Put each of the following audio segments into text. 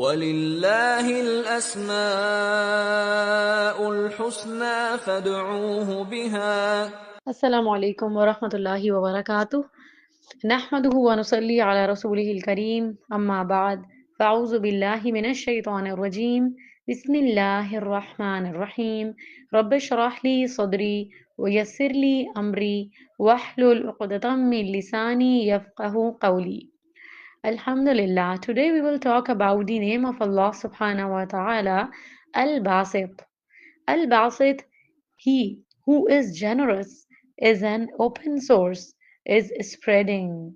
وَلِلَّهِ الْأَسْمَاءُ الْحُسْنَى فَادْعُوهُ بِهَا. Assalamu alaikum wa rahmatullahi wa barakatuh. Nahmaduhu wa nusalli ala rasulihil kareem. Amma ba'd. Fa'auzu billahi minash shaitanir rajeem. Bismillahir rahmanir rahim. Rabbi shrah li sadri wa yassir li amri wahlul 'uqdatam min lisani yafqahu qawli. Alhamdulillah. Today we will talk about the name of Allah subhanahu wa ta'ala, Al-Basit. Al-Basit, he who is generous, is an open source, is spreading.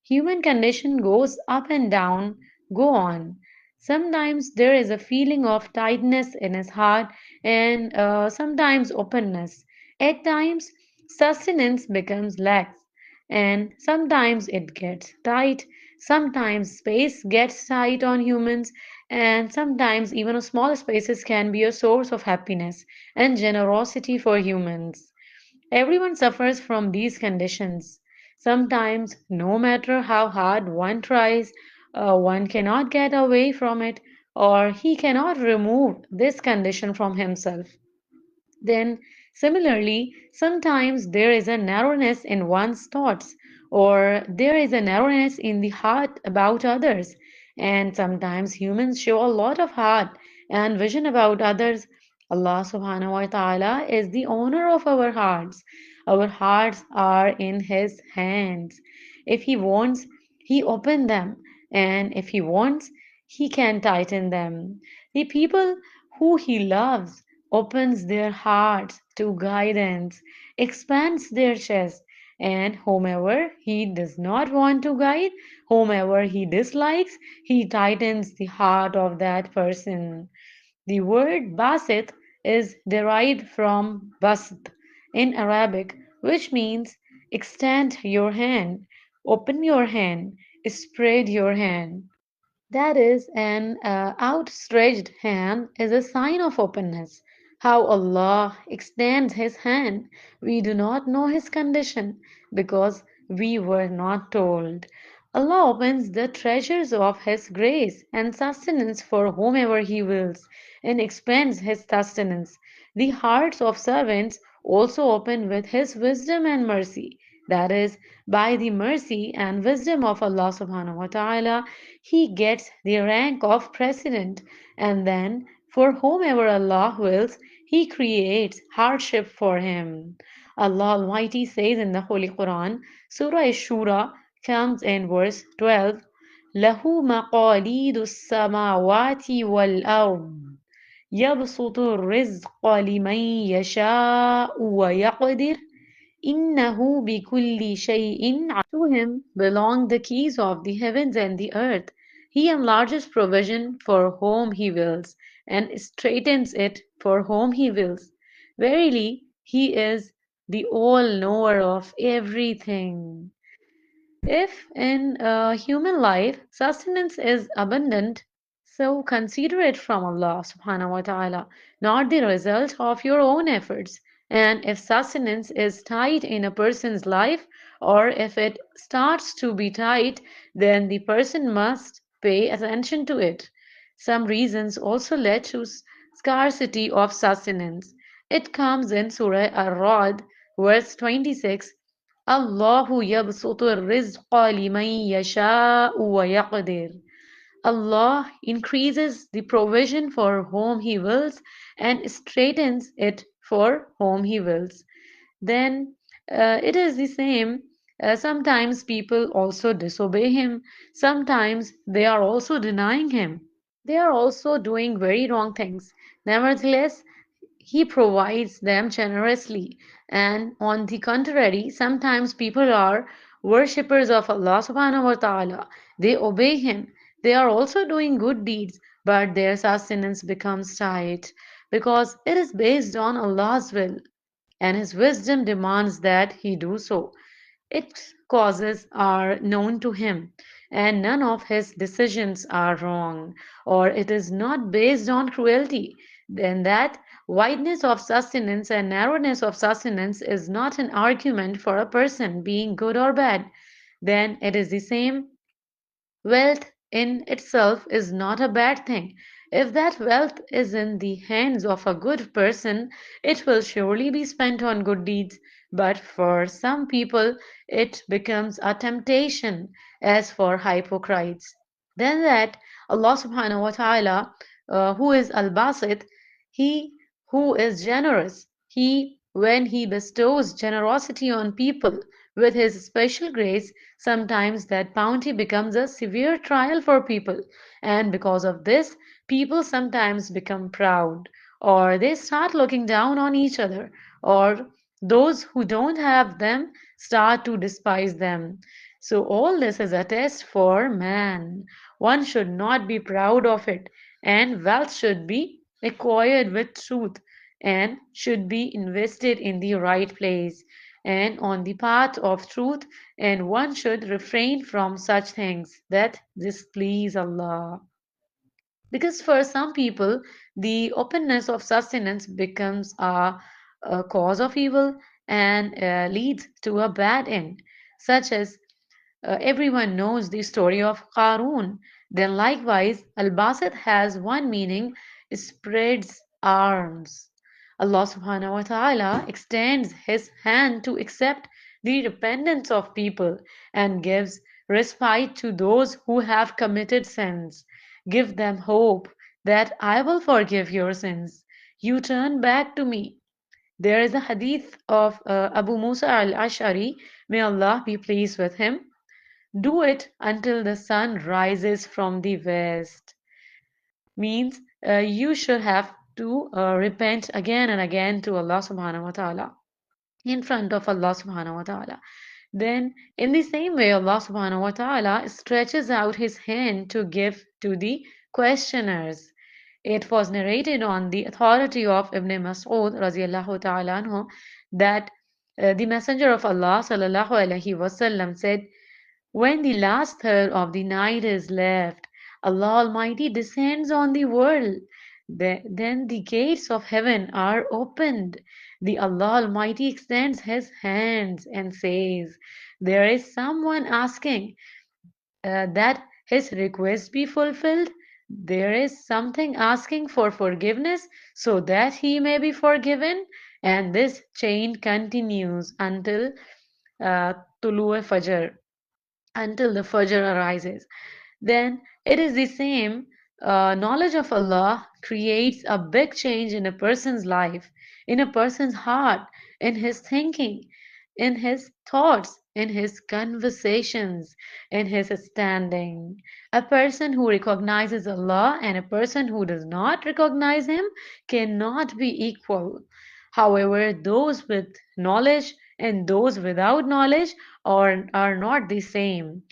Human condition goes up and down, go on. Sometimes there is a feeling of tightness in his heart and sometimes openness. At times, sustenance becomes lax and sometimes it gets tight. Sometimes space gets tight on humans, and sometimes even small spaces can be a source of happiness and generosity for humans. Everyone suffers from these conditions. Sometimes, no matter how hard one tries, one cannot get away from it, or he cannot remove this condition from himself. Then, similarly, sometimes there is a narrowness in one's thoughts, or there is a narrowness in the heart about others. And sometimes humans show a lot of heart and vision about others. Allah subhanahu wa ta'ala is the owner of our hearts. Our hearts are in His hands. If He wants, He open them, and if He wants, He can tighten them. The people who He loves opens their hearts to guidance, expands their chest, and whomever he does not want to guide, whomever he dislikes, he tightens the heart of that person. The word basit is derived from bast in Arabic, which means extend your hand, open your hand, spread your hand. That is, an outstretched hand is a sign of openness. How Allah extends His hand, we do not know His condition because we were not told. Allah opens the treasures of His grace and sustenance for whomever He wills and expands His sustenance. The hearts of servants also open with His wisdom and mercy. That is, by the mercy and wisdom of Allah subhanahu wa ta'ala, he gets the rank of president, and then for whomever Allah wills, He creates hardship for him. Allah Almighty says in the Holy Quran, Surah Shura comes in verse 12, له مقاليد السماوات والأرض يبسط الرزق لمن يشاء ويقدر إنه بكل شيء عليم. To him belong the keys of the heavens and the earth. He enlarges provision for whom he wills, and straightens it for whom he wills. Verily, he is the all-knower of everything. If in human life sustenance is abundant, so consider it from Allah subhanahu wa ta'ala, not the result of your own efforts. And if sustenance is tight in a person's life, or if it starts to be tight, then the person must pay attention to it. Some reasons also led to scarcity of sustenance. It comes in Surah Ar-Ra'd, verse 26. Allahu yabsutu rizqa liman yasha'u wa yaqdir. Allah increases the provision for whom He wills and straightens it for whom He wills. Then it is the same. Sometimes people also disobey Him. Sometimes they are also denying Him. They are also doing very wrong things. Nevertheless, he provides them generously. And on the contrary, sometimes people are worshippers of Allah subhanahu wa ta'ala. They obey Him. They are also doing good deeds, but their sustenance becomes tight because it is based on Allah's will, and His wisdom demands that He do so. Its causes are known to Him, and none of His decisions are wrong, or it is not based on cruelty. Then that wideness of sustenance and narrowness of sustenance is not an argument for a person being good or bad. Then it is the same. Wealth in itself is not a bad thing. If that wealth is in the hands of a good person, it will surely be spent on good deeds. But for some people, it becomes a temptation, as for hypocrites. Then that Allah subhanahu wa ta'ala, who is Al-Basit, He who is generous, He, when He bestows generosity on people with His special grace, sometimes that bounty becomes a severe trial for people, and because of this, people sometimes become proud, or they start looking down on each other, or those who don't have them start to despise them. So, all this is a test for man. One should not be proud of it, and wealth should be acquired with truth and should be invested in the right place and on the path of truth, and one should refrain from such things that displease Allah. Because for some people, the openness of sustenance becomes a cause of evil and leads to a bad end, such as everyone knows the story of Qarun. Then likewise, Al-Basit has one meaning, spreads arms. Allah subhanahu wa ta'ala extends his hand to accept the repentance of people and gives respite to those who have committed sins. Give them hope that I will forgive your sins. You turn back to me. There is a hadith of Abu Musa al-Ash'ari, may Allah be pleased with him. Do it until the sun rises from the west. Means you should have to repent again and again to Allah subhanahu wa ta'ala in front of Allah subhanahu wa ta'ala. Then, in the same way, Allah subhanahu wa ta'ala stretches out his hand to give to the questioners. It was narrated on the authority of Ibn Mas'ud radiallahu ta'ala anhu that the Messenger of Allah sallallahu alaihi wasallam said, when the last third of the night is left, Allah Almighty descends on the world. Then the gates of heaven are opened. The Allah Almighty extends His hands and says, there is someone asking that his request be fulfilled. There is something asking for forgiveness so that he may be forgiven. And this chain continues until uh, Tulu Fajr, until the Fajr arises. Then it is the same. Knowledge of Allah creates a big change in a person's life, in a person's heart, in his thinking, in his thoughts, in his conversations, in his standing. A person who recognizes Allah and a person who does not recognize Him cannot be equal. However, those with knowledge and those without knowledge are not the same.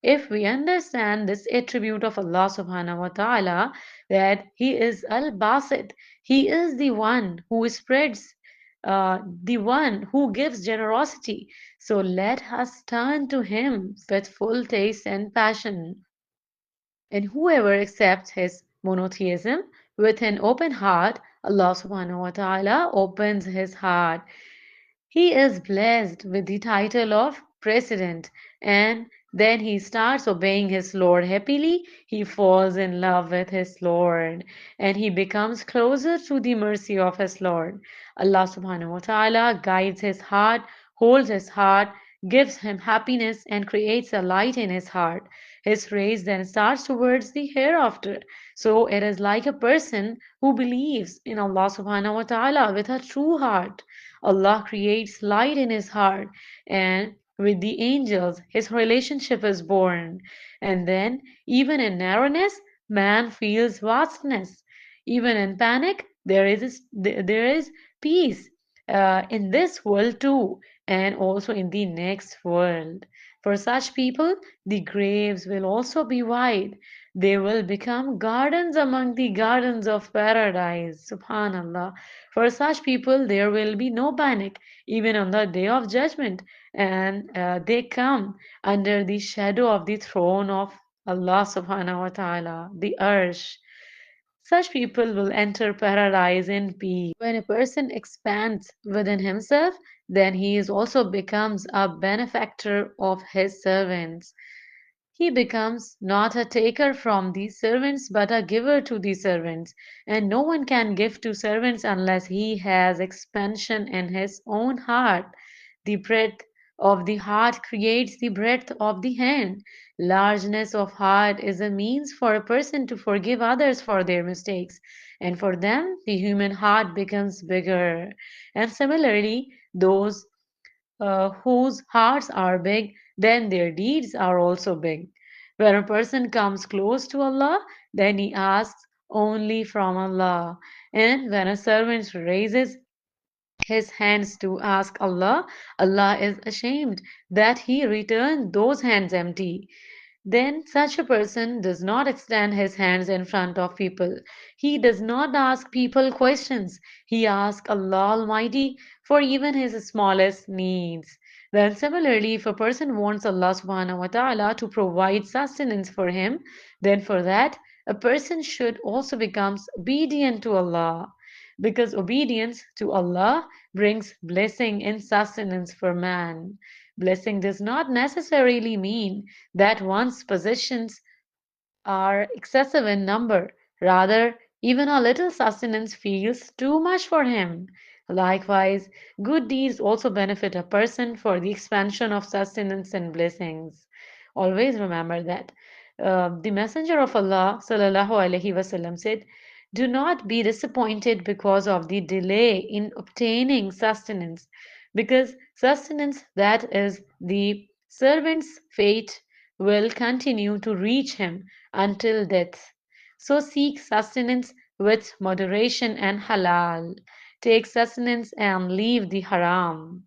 If we understand this attribute of Allah subhanahu wa ta'ala, that He is Al-Basit, He is the one who spreads, the one who gives generosity. So let us turn to Him with full taste and passion. And whoever accepts His monotheism with an open heart, Allah subhanahu wa ta'ala opens his heart. He is blessed with the title of President, and then he starts obeying his Lord happily. He falls in love with his Lord, and he becomes closer to the mercy of his Lord. Allah subhanahu wa ta'ala guides his heart, holds his heart, gives him happiness, and creates a light in his heart. His race then starts towards the hereafter. So it is like a person who believes in Allah subhanahu wa ta'ala with a true heart. Allah creates light in his heart, and with the angels, his relationship is born. And then, even in narrowness, man feels vastness. Even in panic, there is peace in this world too, and also in the next world. For such people, the graves will also be wide. They will become gardens among the gardens of paradise. Subhanallah. For such people, there will be no panic, even on the day of judgment, and they come under the shadow of the throne of Allah subhanahu wa ta'ala, the Arsh. Such people will enter paradise in peace. When a person expands within himself, then he is also becomes a benefactor of his servants. he becomes not a taker from the servants but a giver to the servants. And no one can give to servants unless he has expansion in his own heart. The breadth of the heart creates the breadth of the hand. Largeness of heart is a means for a person to forgive others for their mistakes, and for them the human heart becomes bigger. And similarly, those whose hearts are big, then their deeds are also big. When a person comes close to Allah, then he asks only from Allah. And when a servant raises his hands to ask Allah, Allah is ashamed that he returned those hands empty. Then such a person does not extend his hands in front of people. He does not ask people questions. He asks Allah Almighty for even his smallest needs. Then similarly, if a person wants Allah subhanahu wa ta'ala to provide sustenance for him, then for that, a person should also become obedient to Allah. Because obedience to Allah brings blessing and sustenance for man. Blessing does not necessarily mean that one's possessions are excessive in number. Rather, even a little sustenance feels too much for him. Likewise, good deeds also benefit a person for the expansion of sustenance and blessings. Always remember that. The Messenger of Allah sallallahu alaihi wasallam said, "Do not be disappointed because of the delay in obtaining sustenance, because sustenance, that is the servant's fate, will continue to reach him until death. So seek sustenance with moderation and halal. Take sustenance and leave the haram."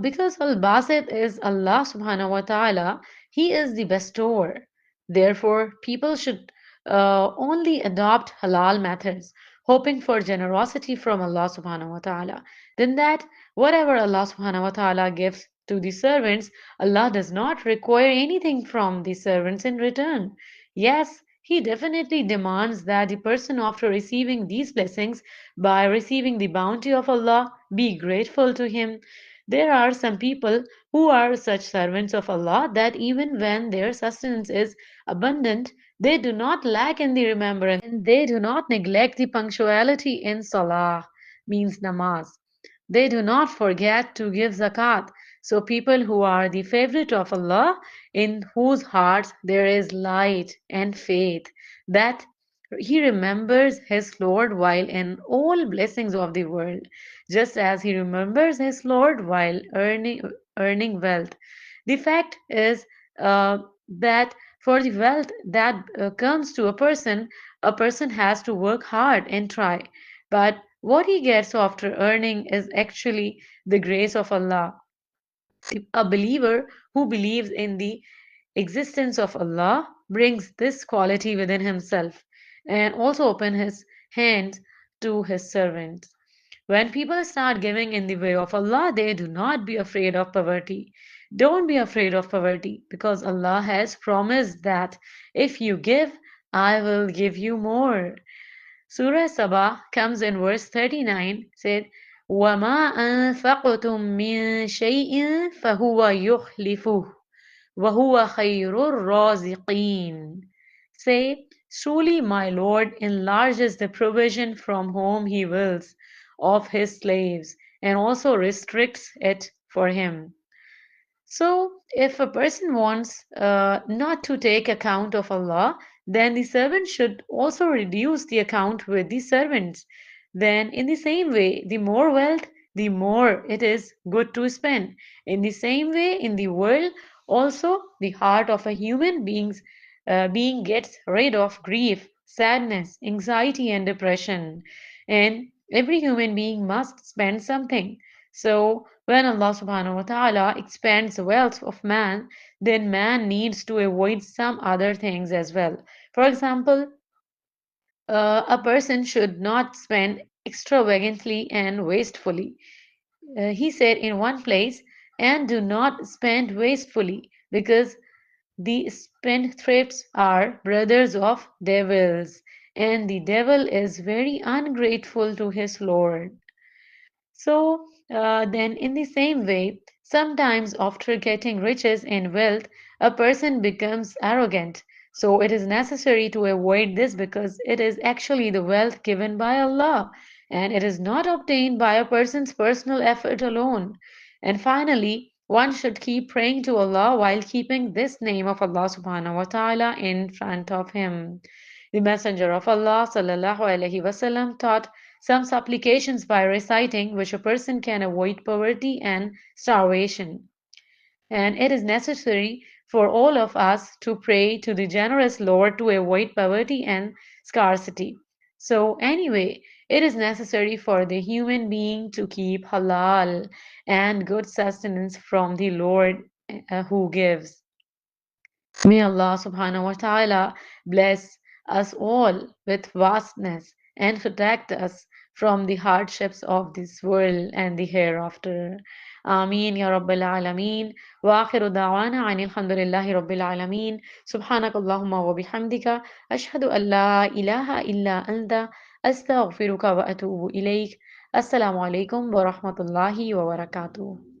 Because Al-Basit is Allah subhanahu wa ta'ala, He is the bestower. Therefore, people should only adopt halal methods, hoping for generosity from Allah subhanahu wa ta'ala. Then that whatever Allah subhanahu wa ta'ala gives to the servants, Allah does not require anything from the servants in return. Yes, He definitely demands that the person, after receiving these blessings, by receiving the bounty of Allah, be grateful to Him. There are some people who are such servants of Allah that even when their sustenance is abundant, they do not lack in the remembrance and they do not neglect the punctuality in salah, means namaz. They do not forget to give zakat. So people who are the favorite of Allah, in whose hearts there is light and faith, that he remembers his Lord while in all blessings of the world, just as he remembers his Lord while earning wealth. The fact is that for the wealth that comes to a person has to work hard and try. But what he gets after earning is actually the grace of Allah. A believer who believes in the existence of Allah brings this quality within himself and also open his hands to his servants. When people start giving in the way of Allah, they do not be afraid of poverty. Don't be afraid of poverty because Allah has promised that if you give, I will give you more. Surah Sabah comes in verse 39, said, وَمَا أَنفَقْتُم مِّن شَيْءٍ فَهُوَ يُخْلِفُهُ وَهُوَ خَيْرُ الرَّازِقِينَ. Say, truly my Lord enlarges the provision from whom He wills of His slaves, and also restricts it for Him. So, if a person wants not to take account of Allah, then the servant should also reduce the account with the servants. Then, in the same way, the more wealth, the more it is good to spend. In the same way, in the world, also the heart of a being gets rid of grief, sadness, anxiety, and depression. And every human being must spend something. So, when Allah subhanahu wa ta'ala expands the wealth of man, then man needs to avoid some other things as well. For example, a person should not spend extravagantly and wastefully. He said in one place, and do not spend wastefully, because the spendthrifts are brothers of devils, and the devil is very ungrateful to his Lord. So then, in the same way, sometimes after getting riches and wealth, a person becomes arrogant. So it is necessary to avoid this because it is actually the wealth given by Allah and it is not obtained by a person's personal effort alone. And finally, one should keep praying to Allah while keeping this name of Allah subhanahu wa ta'ala in front of him. The Messenger of Allah sallallahu alaihi wasallam taught some supplications by reciting which a person can avoid poverty and starvation. And it is necessary for all of us to pray to the generous Lord to avoid poverty and scarcity. So, anyway, it is necessary for the human being to keep halal and good sustenance from the Lord who gives. May Allah subhanahu wa ta'ala bless us all with vastness and protect us from the hardships of this world and the hereafter. Ameen ya Rabbil Alameen. Wa akhiru da'wana anil hamdulillahi Rabbil Alameen. Subhanak Allahumma wa bihamdika. Ashhadu an la ilaha illa anta. Astaghfiruka wa atubu ilayk. Assalamu alaikum wa rahmatullahi wa barakatuh.